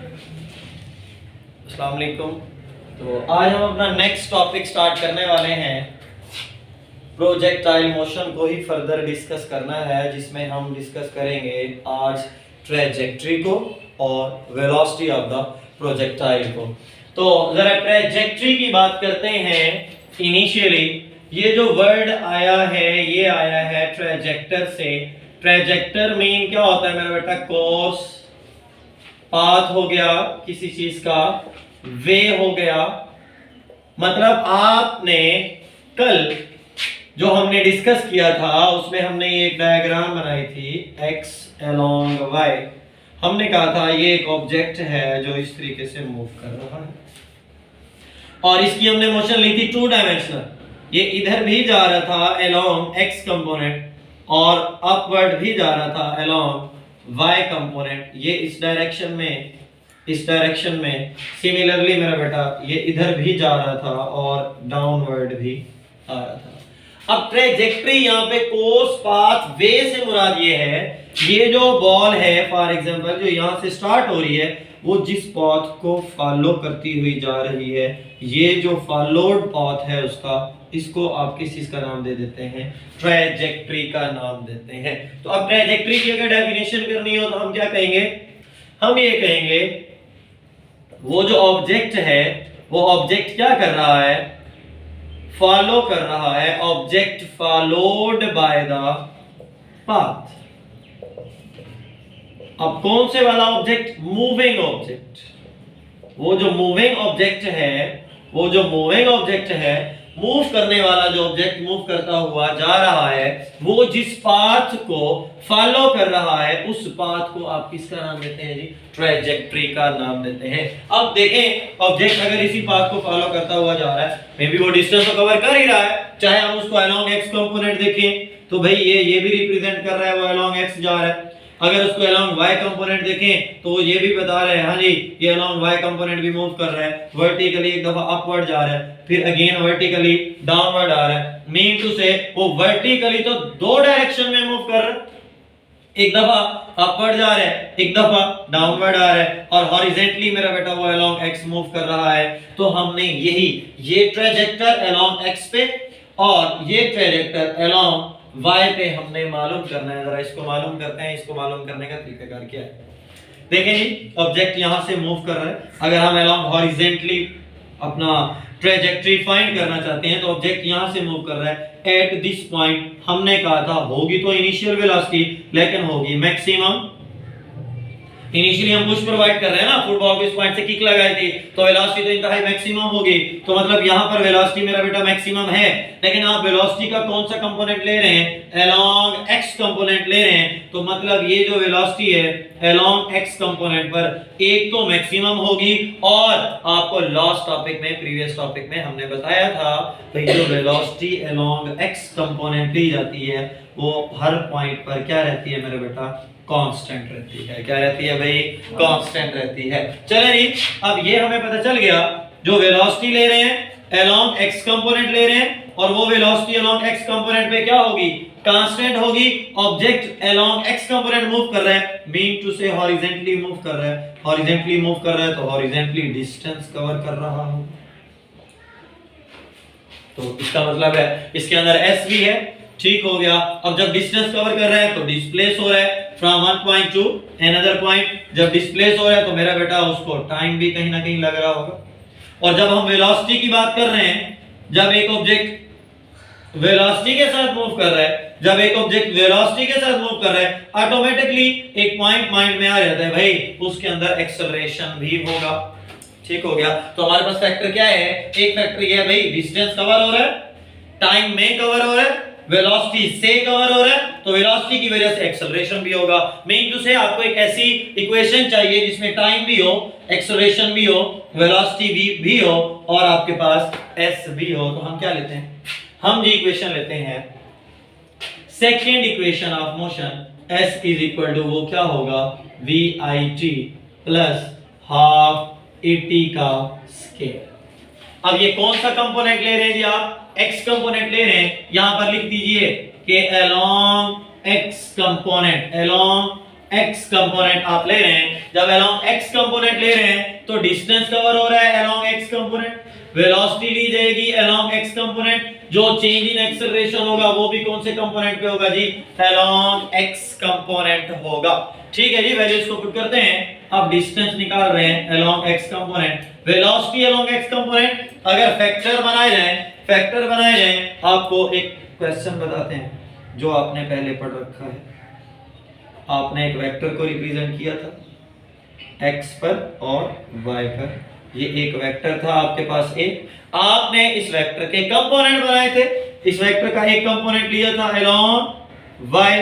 अस्सलाम वालेकुम। तो आज हम अपना नेक्स्ट टॉपिक स्टार्ट करने वाले हैं। प्रोजेक्टाइल मोशन को ही फर्दर डिस्कस करना है, जिसमें हम डिस्कस करेंगे आज ट्रैजेक्टरी को और वेलोसिटी ऑफ द प्रोजेक्टाइल को। तो जरा ट्रैजेक्टरी की बात करते हैं। इनिशियली ये जो वर्ड आया है ये आया है ट्रैजेक्टर से। ट्रैजेक्टर मीन क्या होता है मेरा बेटा? कोर्स, पाथ हो गया किसी चीज का, वे हो गया। मतलब आपने कल जो हमने डिस्कस किया था उसमें हमने एक डायग्राम बनाई थी x along y। हमने कहा था ये एक ऑब्जेक्ट है जो इस तरीके से मूव कर रहा है और इसकी हमने मोशन ली थी 2 डायमेंशनल। ये इधर भी जा रहा था along x कंपोनेंट और अपवर्ड भी जा रहा था along y कंपोनेंट। ये इस डायरेक्शन में सिमिलरली मेरा बेटा ये इधर भी जा रहा था और डाउनवर्ड भी आ रहा था। अब ट्रैजेक्टरी यहाँ पे कोर्स, पाथ, वे से मुराद ये है, ये जो बॉल है फॉर एग्जांपल जो यहाँ से स्टार्ट हो रही है वो जिस पाथ को फॉलो करती हुई जा रही है, ये जो फॉलोड पाथ है उसका, इसको आप किस चीज का नाम दे देते हैं? ट्रैजेक्टरी का नाम देते हैं। तो अब ट्रैजेक्टरी की अगर डेफिनेशन करनी हो तो हम क्या कहेंगे? हम ये कहेंगे वो जो ऑब्जेक्ट है वो ऑब्जेक्ट क्या कर रहा है? फॉलो कर रहा है। Object followed by the path. अब कौन से वाला ऑब्जेक्ट? Moving object. वो जो मूविंग ऑब्जेक्ट है, मूव करने वाला जो ऑब्जेक्ट मूव करता हुआ जा रहा है, वो जिस पाथ को फॉलो कर रहा है उस पाथ को आप किसका नाम देते हैं जी? ट्रैजेक्टरी का नाम देते हैं। अब देखें ऑब्जेक्ट अगर इसी पाथ को फॉलो करता हुआ जा रहा है, मे बी वो डिस्टेंस को कवर कर ही रहा है, चाहे हम उसको अलोंग एक्स कंपोनेंट देखें तो भाई ये भी रिप्रेजेंट कर रहा है वो अलोंग एक्स जा रहा है। अगर उसको अलोंग y कंपोनेंट देखें तो ये भी बता रहे हैं हाँ जी ये अलोंग y कंपोनेंट भी मूव कर रहा है। वर्टिकली एक दफा अपवर्ड जा रहा है, फिर अगेन वर्टिकली डाउनवर्ड आ रहा है। मीन टू से वो वर्टिकली तो 2 डायरेक्शन में मूव कर रहा है, एक दफा अपवर्ड जा रहा है, एक दफा डाउनवर्ड आ रहा है, और हॉरिजॉन्टली मेरा बेटा वो अलोंग x मूव कर रहा है। तो हमने ये ट्रैजेक्टर अलोंग x पे और ये ट्रैजेक्टर अलोंग y पे हमने मालूम करना है। जरा इसको मालूम करते हैं। इसको मालूम करने का तरीकाकार क्या है? देखें जी, ऑब्जेक्ट यहां से मूव कर रहा है। अगर हम अलोंग हॉरिजॉन्टली अपना ट्रैजेक्टरी फाइंड करना चाहते हैं तो ऑब्जेक्ट यहां से मूव कर रहा है। एट दिस पॉइंट हमने कहा था होगी तो इनिशियल वेलोसिटी, लेकिन होगी मैक्सिमम। इनिशियली हम पुश प्रोवाइड कर रहे हैं ना, फुटबॉल को इस पॉइंट से किक लगाई थी तो वेलोसिटी तो इंतहाई मैक्सिमम होगी। तो मतलब यहां पर वेलोसिटी मेरा बेटा मैक्सिमम है, लेकिन आप वेलोसिटी का कौन सा कंपोनेंट ले रहे हैं? अलोंग एक्स कंपोनेंट ले रहे हैं। तो मतलब ये जो वेलोसिटी है अलोंग एक्स कंपोनेंट पर एक तो मैक्सिमम होगी, और आपको लास्ट टॉपिक में, प्रीवियस टॉपिक में हमने बताया था कि जो वेलोसिटी अलोंग एक्स कंपोनेंट ली जाती है वो हर पॉइंट पर क्या रहती है मेरे बेटा? कांस्टेंट रहती है। क्या रहती है भाई? कांस्टेंट रहती है। चलिए जी, अब ये हमें पता चल गया जो वेलोसिटी ले रहे हैं अलोंग x कंपोनेंट ले रहे हैं, और वो वेलोसिटी अलोंग x कंपोनेंट पे क्या होगी? कांस्टेंट होगी। Object along x component move कर रहा है, मीन टू से हॉरिजॉन्टली मूव कर रहा है। हॉरिजॉन्टली मूव कर रहा है तो हॉरिजॉन्टली डिस्टेंस कवर कर रहा है। तो इसका मतलब है इसके अंदर s भी है। ठीक हो गया। अब जब डिस्टेंस कवर कर रहा है तो डिस्प्लेस हो रहा है from one point two another point. जब डिस्प्लेस हो रहा है तो मेरा बेटा उसको टाइम भी कहीं ना कहीं लग रहा होगा। और जब हम वेलोसिटी की बात कर रहे हैं, जब एक ऑब्जेक्ट वेलोसिटी के साथ मूव कर रहा है, ऑटोमेटिकली एक पॉइंट माइंड में आ जाता है भाई उसके अंदर एक्सेलरेशन भी होगा। ठीक हो गया। तो हमारे पास फैक्टर क्या है? एक फैक्टर ये है भाई डिस्टेंस कवर हो रहा है, टाइम में कवर हो रहा है, वेलोसिटी से कवर हो रहा है, तो वेलोसिटी की वजह से एक्सेलरेशन भी होगा। मीन टू से आपको एक ऐसी इक्वेशन चाहिए जिसमें टाइम भी हो, एक्सेलरेशन भी हो, वेलोसिटी भी हो और आपके पास s भी हो। तो हम क्या लेते हैं? हम जी इक्वेशन लेते हैं second equation of motion. s is equal to वो क्या होगा? vit प्लस हाफ at का स्क्वायर। अब ये कौन सा कंपोनेंट ले रहे हैं जी आप? x कंपोनेंट ले रहे हैं। यहां पर लिख दीजिए कि अलोंग x x कंपोनेंट आप ले रहे हैं, जब along x कंपोनेंट ले रहे हैं तो डिस्टेंस कवर हो रहा है along x कंपोनेंट, वेलोसिटी ली जाएगी along x कंपोनेंट, जो चेंज इन एक्सेलरेशन होगा वो भी कौन से कंपोनेंट पे होगा जी, along x कंपोनेंट होगा। ठीक है जी, वैल्यूज को पुट करते हैं। अब डिस्टेंस निकाल रहे हैं along x component, velocity along x component, अगर फैक्टर बनाए जाए आपको एक क्वेश्चन बताते हैं जो आपने पहले पढ़ रखा है। आपने एक वेक्टर को रिप्रेजेंट किया था x पर और y पर, ये एक वेक्टर था आपके पास a, आपने इस वेक्टर के कंपोनेंट बनाए थे। इस वेक्टर का एक कंपोनेंट लिया था along y,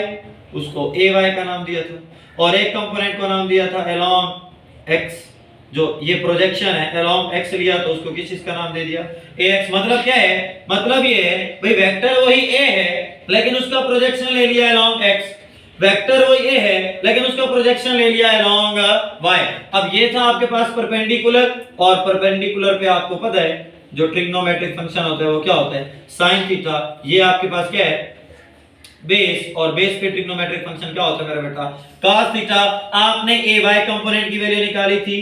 उसको ay का नाम दिया था, और एक कंपोनेंट को नाम दिया था along x, जो ये प्रोजेक्शन है along x लिया तो उसको किस चीज का नाम दे दिया, ax। मतलब क्या है, मतलब ये है भाई वेक्टर वही a है लेकिन उसका प्रोजेक्शन ले लिया along x, वेक्टर वही a है लेकिन उसका प्रोजेक्शन ले लिया along y। अब ये था आपके पास परपेंडिकुलर, और परपेंडिकुलर पे आपको पता है जो ट्रिग्नोमेट्रिक फंक्शन होता है वो क्या होता है, sin थीटा। ये आपके पास क्या है, बेस, और बेस पे ट्रिग्नोमेट्रिक फंक्शन क्या होता है मेरा बेटा, cos थीटा। आपने ay कंपोनेंट की वैल्यू निकाली थी,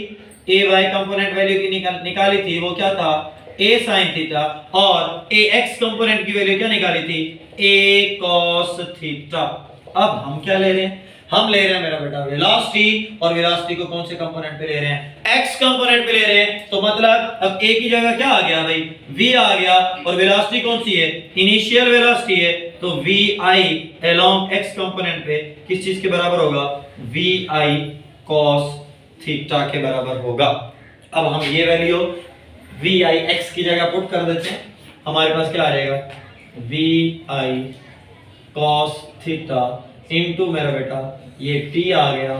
ay कंपोनेंट वैल्यू की निकाली थी, वो क्या था a sin थीटा, और ax कंपोनेंट की वैल्यू क्या निकाली थी, a cos थीटा। अब हम क्या ले रहे हैं, हम ले रहे हैं मेरा बेटा वेलोसिटी, और वेलोसिटी को कौन से कंपोनेंट पे ले रहे हैं, x कंपोनेंट पे ले रहे हैं। तो मतलब अब a की जगह क्या आ गया भाई, v आ गया, और वेलोसिटी कौन सी है, इनिशियल वेलोसिटी है, तो vi along x कंपोनेंट पे किस चीज के बराबर होगा, vi cos थीटा के बराबर होगा। अब हम ये वैल्यू vi x की जगह पुट कर देते हैं, हमारे पास क्या आ जाएगा, vi cos थीटा इनटू मेरा बेटा ये t आ गया,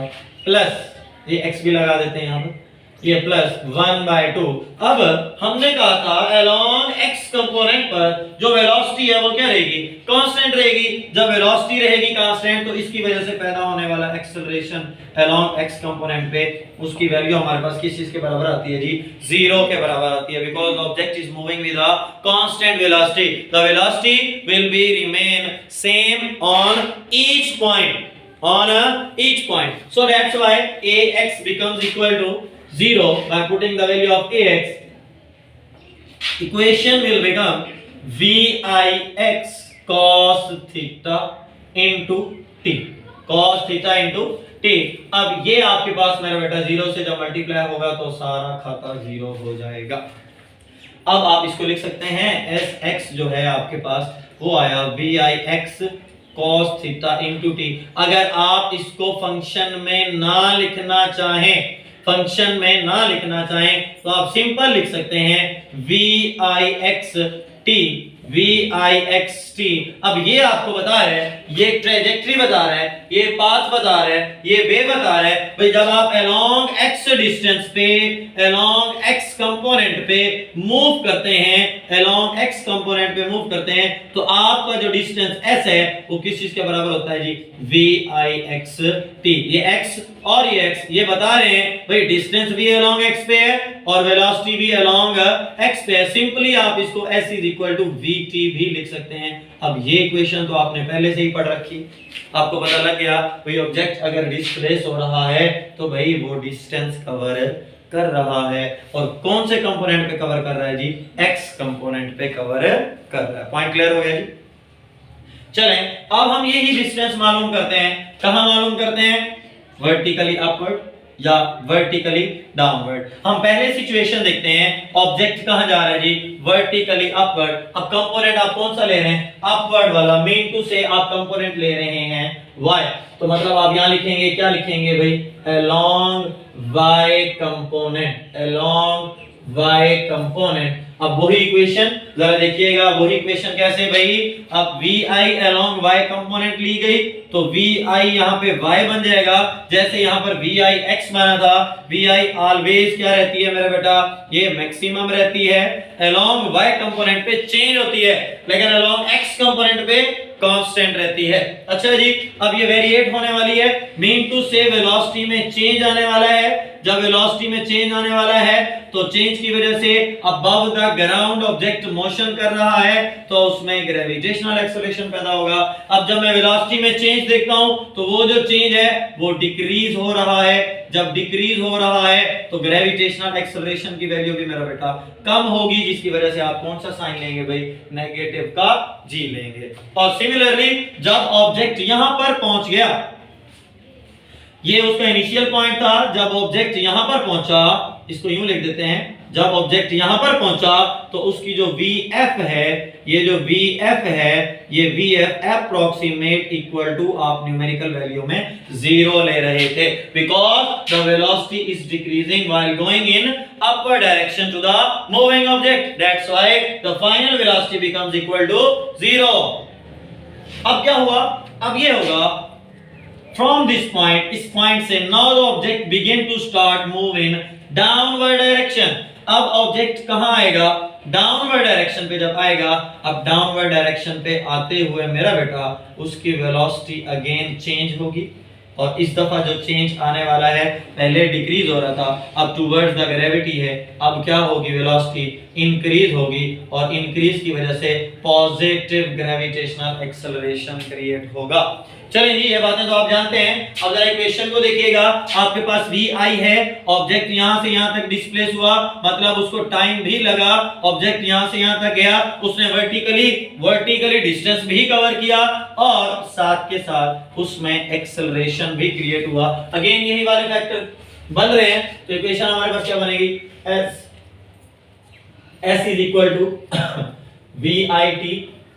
प्लस ये x भी लगा देते हैं यहाँ पे, ये प्लस 1/2। अब हमने कहा था along x कंपोनेंट पर जो वेलोसिटी है वो क्या रहेगी, कांस्टेंट रहेगी। जब वेलोसिटी रहेगी कांस्टेंट तो इसकी वजह से पैदा होने वाला एक्सेलरेशन along x कंपोनेंट पे, उसकी वैल्यू हमारे पास किस चीज के बराबर आती है जी, 0 के बराबर आती है, because object is moving with a constant velocity. The velocity will be remain same on each point, each point. So that's why ax becomes equal to 0 by putting the value of ax. Equation will become vix cos theta into t, cos theta into t। अब ये आपके पास मेरा बेटा 0 से जब multiply होगा तो सारा खाता 0 हो जाएगा। अब आप इसको लिख सकते हैं sx जो है आपके पास वो आया vix cos theta into t। अगर आप इसको फंक्शन में ना लिखना चाहें तो आप सिंपल लिख सकते हैं vix t। अब ये आपको बता रहा है, ये ट्रेजेक्टरी बता रहा है, ये पाथ बता रहा है, ये वे बता रहा है भाई जब आप along x डिस्टेंस पे along x कंपोनेंट पे मूव करते हैं, तो आपका जो डिस्टेंस s है वो किस चीज के बराबर होता है जी, vix t। ये x और ये x ये बता रहे हैं भाई डिस्टेंस भी along x पे है और वेलोसिटी भी along x पे है। सिंपली आप इसको s is equal to vt भी लिख सकते हैं। अब ये इक्वेशन तो आपने पहले से ही पढ़ रखी, आपको पता लग गया भाई ऑब्जेक्ट अगर डिस्प्लेस हो रहा है तो भाई वो डिस्टेंस कवर कर रहा है, और कौन से कंपोनेंट पे कवर कर रहा है जी, x कंपोनेंट पे कवर कर रहा है। पॉइंट क्लियर हो गया जी। चलें अब हम यही डिस्टेंस मालूम करते हैं, कहां मालूम करते हैं, वर्टिकली अपवर्ड या वर्टिकली डाउनवर्ड। हम पहले सिचुएशन देखते हैं, ऑब्जेक्ट कहां जा रहा है जी, वर्टिकली अपवर्ड। अब कंपोनेंट आप कौन सा ले रहे हैं, अपवर्ड वाला, मीन टू से आप कंपोनेंट ले रहे हैं y। तो मतलब आप यहां लिखेंगे, क्या लिखेंगे भाई, along y component, along y component. अब वही इक्वेशन जरा देखिएगा, वही इक्वेशन कैसे भाई, अब vi along y कंपोनेंट ली गई तो vi यहाँ पे y बन जाएगा, जैसे यहाँ पर vi x बना था, vi ऑलवेज क्या रहती है मेरा बेटा, ये मैक्सिमम रहती है, along y कंपोनेंट पे चेंज होती है लेकिन along x कंपोनेंट पे कांस्टेंट रहती है। अच्छा जी, अब ये वेरिएट होने वाली है, मीन टू से वेलोसिटी में चेंज आने वाला है। जब वेलोसिटी में चेंज आने वाला है तो चेंज की वजह से above the ground object motion कर रहा है तो उसमें ग्रेविटेशनल एक्सेलरेशन पैदा होगा। अब जब मैं वेलोसिटी में चेंज देखता हूं तो वो जो चेंज है वो डिक्रीज हो रहा है। जब डिक्रीज हो रहा है तो ग्रेविटेशनल एक्सेलरेशन की वैल्यू भी मेरा बेटा कम होगी, जिसकी वजह से आप कौन सा साइन लेंगे भाई, नेगेटिव का जी लेंगे। और सिमिलरली जब ऑब्जेक्ट यहां पर पहुंच गया, ये उसका इनिशियल पॉइंट था, जब ऑब्जेक्ट यहां पर पहुंचा, इसको यूं लिख देते हैं, जब ऑब्जेक्ट यहां पर पहुंचा तो उसकी जो VF है, ये जो VF है, ये VF अप्रोक्सीमेट इक्वल टू आप न्यूमेरिकल वैल्यू में 0 ले रहे थे, because the velocity is decreasing while going in upward direction to the moving object, that's why the final velocity becomes equal to 0। अब क्या हुआ, अब ये होगा from this point, इस पॉइंट से now the object begin to start move in downward direction। अब object कहां आएगा, डाउनवर्ड डायरेक्शन पे जब आएगा, अब डाउनवर्ड डायरेक्शन पे आते हुए मेरा बेटा उसकी वेलोसिटी अगेन चेंज होगी। और इस दफा जो चेंज आने वाला है, पहले डिक्रीज हो रहा था, अब टुवर्ड्स द ग्रेविटी है, अब क्या होगी, वेलोसिटी इंक्रीज होगी और इंक्रीज की वजह से पॉजिटिव ग्रेविटेशनल एक्सेलरेशन क्रिएट होगा। चलिए जी, ये बातें तो आप जानते हैं। अब जरा इक्वेशन को देखिएगा, आपके पास VI है, ऑब्जेक्ट यहां से यहां तक डिस्प्लेस हुआ, मतलब उसको टाइम भी लगा, ऑब्जेक्ट यहां से यहां तक गया, उसने वर्टिकली डिस्टेंस भी कवर किया और साथ के साथ उसमें एक्सेलरेशन भी क्रिएट हुआ। अगेन यही वाले फैक्टर बन रहे हैं, तो इक्वेशन हमारे पास क्या बनेगी, S is equal to VIT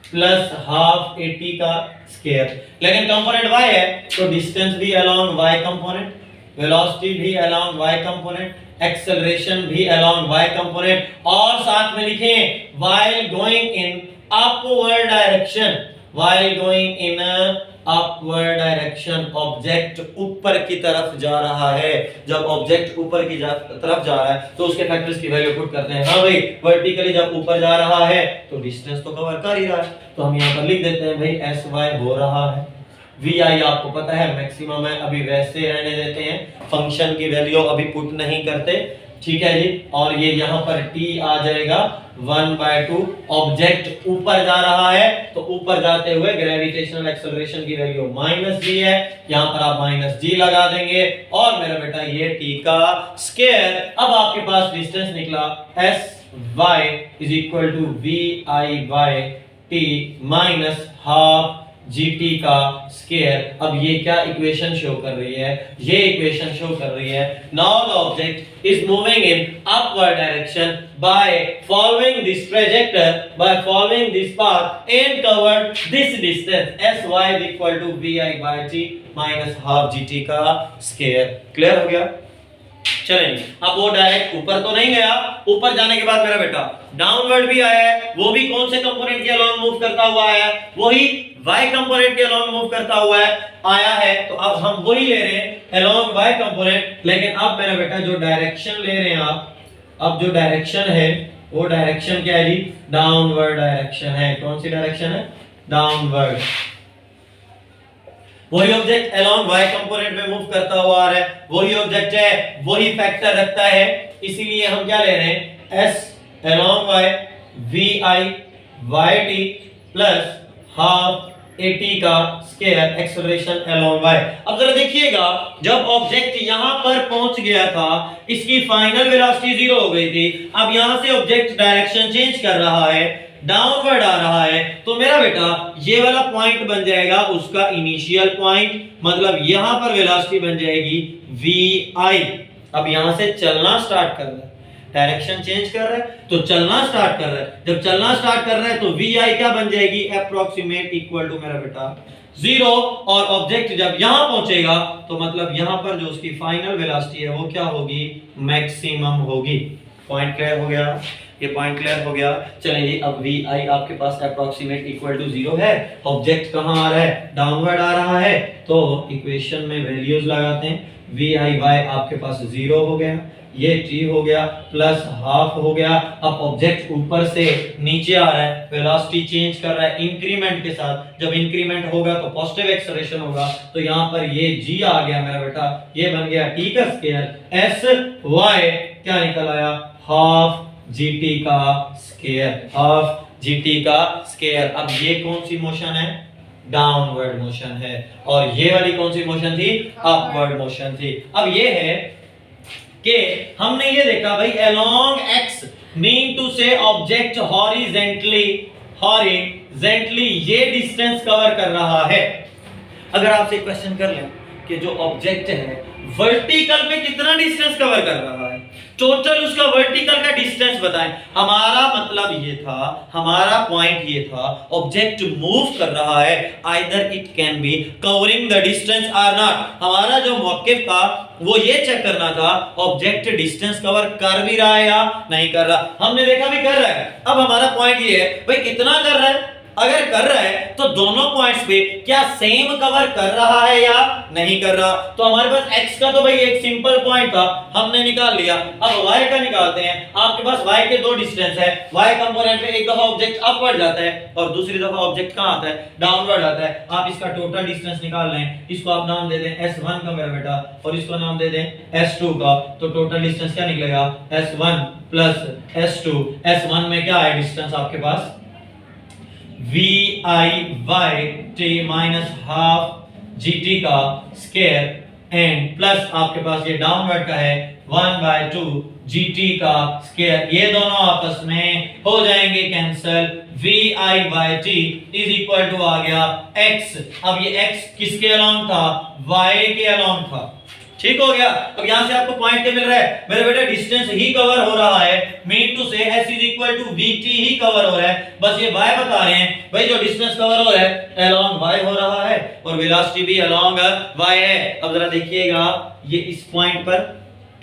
plus half AT का स्क्वायर। लेकिन कंपोनेंट y है तो डिस्टेंस भी अलोंग y कंपोनेंट, वेलोसिटी भी अलोंग y कंपोनेंट, एक्सेलरेशन भी अलोंग y कंपोनेंट, और साथ में लिखें while going in upward direction, while going in upward direction, object ऊपर की तरफ जा रहा है। जब ऑब्जेक्ट ऊपर की तरफ जा रहा है तो उसके फैक्टर्स की वैल्यू पुट करते हैं। हाँ भाई, वर्टिकली जब ऊपर जा रहा है तो डिस्टेंस तो कवर कर ही रहा है, तो हम यहाँ पर लिख देते हैं भाई SY हो रहा है। VI आपको पता है मैक्सिमम है, अभी वैसे रहने देते हैं, फंक्शन की वैल्यू अभी पुट नहीं करते, ठीक है जी। और ये यहाँ पर T आ जाएगा 1/2, ऑब्जेक्ट ऊपर जा रहा है तो ऊपर जाते हुए ग्रेविटेशनल एक्सेलरेशन की वैल्यू -g है, यहाँ पर आप -g लगा देंगे और मेरा बेटा ये T का स्क्वायर। अब आपके पास डिस्टेंस निकला SY is equal to VI/T minus half GT का स्क्वायर। अब ये क्या इक्वेशन शो कर रही है, ये इक्वेशन शो कर रही है now the object is moving in upward direction by following this trajectory, by following this path and covered this distance SY is equal to VI/T minus half GT का square. Clear हो गया। चलें, अब वो direct ऊपर तो नहीं गया, ऊपर जाने के बाद मेरा बेटा डाउनवर्ड भी आया है, वो भी कौन से कंपोनेंट के अलोंग मूव करता हुआ आया है, वही y कंपोनेंट के अलोंग मूव करता हुआ आया है। तो अब हम वही ले रहे हैं अलोंग y कंपोनेंट, लेकिन अब मेरा बेटा जो डायरेक्शन ले रहे हैं आप, अब जो डायरेक्शन है वो डायरेक्शन क्या है जी, डाउनवर्ड डायरेक्शन है। कौन सी डायरेक्शन है, डाउनवर्ड। वही ऑब्जेक्ट अलोंग y कंपोनेंट में मूव करता हुआ आ रहा है, वही ऑब्जेक्ट है, वही फैक्टर रखता है, इसीलिए हम क्या ले रहे हैं, S along y VI/T plus half AT का स्क्वायर, एक्सेलरेशन अलोंग y। अब जरा देखिएगा, जब ऑब्जेक्ट यहां पर पहुंच गया था, इसकी फाइनल वेलोसिटी 0 हो गई थी, अब यहां से ऑब्जेक्ट डायरेक्शन चेंज कर रहा है, डाउनवर्ड आ रहा है, तो मेरा बेटा ये वाला पॉइंट बन जाएगा उसका इनिशियल पॉइंट, मतलब यहां पर वेलोसिटी बन जाएगी VI। अब यहां से चलना स्टार्ट कर रहा है, डायरेक्शन चेंज कर रहा है तो चलना स्टार्ट कर रहा है, जब चलना स्टार्ट कर रहा है तो VI क्या बन जाएगी, अप्रोक्सीमेट इक्वल टू मेरा बेटा 0, और ऑब्जेक्ट जब यहां पहुंचेगा तो मतलब यहां पर जो उसकी फाइनल वेलोसिटी है वो क्या होगी, मैक्सिमम होगी। पॉइंट क्लियर हो गया, ये पॉइंट क्लियर हो गया। चलिए जी, अब VI आपके पास अप्रोक्सीमेट इक्वल टू 0 है, ऑब्जेक्ट कहां आ रहा है, डाउनवर्ड आ रहा है, तो इक्वेशन में वैल्यूज लगाते हैं। VI/y आपके पास 0 हो गया, ये T हो गया, प्लस हाफ हो गया। अब ऑब्जेक्ट ऊपर से नीचे आ रहा है, वेलोसिटी चेंज कर रहा है इंक्रीमेंट के साथ, जब इंक्रीमेंट होगा तो पॉजिटिव एक्सेलरेशन होगा, तो यहाँ पर ये G आ गया मेरा बेटा, ये बन गया T का स्क्वायर, SY क्या निकल आया, हाफ gt का स्क्वायर, हाफ gt का स्क्वायर। अब ये कौन सी मोशन है? डाउनवर्ड मोशन है। और ये वाली कौन सी मोशन थी? अपवर्ड मोशन थी। अब ये है कि हमने ये देखा भाई along x मीन टू से ऑब्जेक्ट हॉरिजेंटली ये डिस्टेंस कवर कर रहा है। अगर आपसे क्वेश्चन कर लें कि जो ऑब्जेक्ट है वर्टिकल पे कितना डिस्टेंस कवर कर रहा है, टोटल उसका वर्टिकल का डिस्टेंस बताएं। हमारा मतलब ये था, हमारा पॉइंट ये था, ऑब्जेक्ट मूव कर रहा है, either it can be covering the distance और नॉट। हमारा जो मौकिफ था वो ये चेक करना था ऑब्जेक्ट डिस्टेंस कवर कर भी रहा है या नहीं कर रहा। हमने देखा भी कर रहा है। अब हमारा पॉइंट ये है भाई कितना कर रहा है। अगर कर रहा है तो दोनों पॉइंट्स पे क्या सेम कवर कर रहा है या नहीं कर रहा। तो हमारे पास x का तो भाई एक सिंपल पॉइंट था, हमने निकाल लिया। अब y का निकालते हैं। आपके पास y के दो डिस्टेंस है। y कंपोनेंट में एक दफा ऑब्जेक्ट अपवर्ड जाता है और दूसरी दफा ऑब्जेक्ट कहां आता है? डाउनवर्ड आता है। आप इसका टोटल डिस्टेंस निकाल लें। इसको आप नाम दे दें s1 का मेरा बेटा और इसको नाम दे दें s2 का। तो टोटल डिस्टेंस क्या निकलेगा? s1 plus s2। s1 में क्या है डिस्टेंस आपके पास? vi by t minus half gt का स्क्वायर एंड प्लस आपके पास ये डाउनवर्ड का है 1/2 gt का स्क्वायर। ये दोनों आपस में हो जाएंगे cancel. vi by t is equal to आ गया x। अब ये x किसके अलोंग था? y के अलोंग था। ठीक हो गया। अब यहां से आपको पॉइंट क्या मिल रहा है? मेरे बेटे डिस्टेंस ही कवर हो रहा है, mean to say s is equal to vt ही कवर हो रहा है। बस ये y बता रहे हैं भाई जो डिस्टेंस कवर हो रहा है along y हो रहा है और वेलोसिटी भी along y है। अब जरा देखिएगा ये इस पॉइंट पर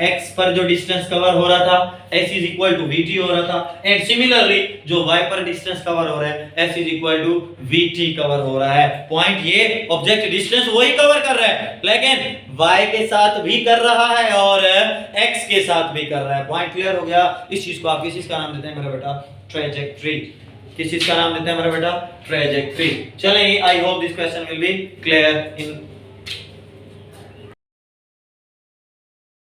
x पर जो डिस्टेंस कवर हो रहा था s is equal to vt हो रहा था एंड सिमिलरली जो y पर डिस्टेंस कवर हो रहा है s is equal to vt cover हो रहा है। पॉइंट ये ऑब्जेक्ट डिस्टेंस वही कवर कर रहा है लेकिन y के साथ भी कर रहा है और x के साथ भी कर रहा है। पॉइंट क्लियर हो गया। इस चीज को आप किस चीज का नाम देते हैं मेरा बेटा? ट्रैजेक्टरी। किस चीज का नाम देते हैं मेरा बेटा? ट्रैजेक्टरी। चलिए I hope this question will be clear in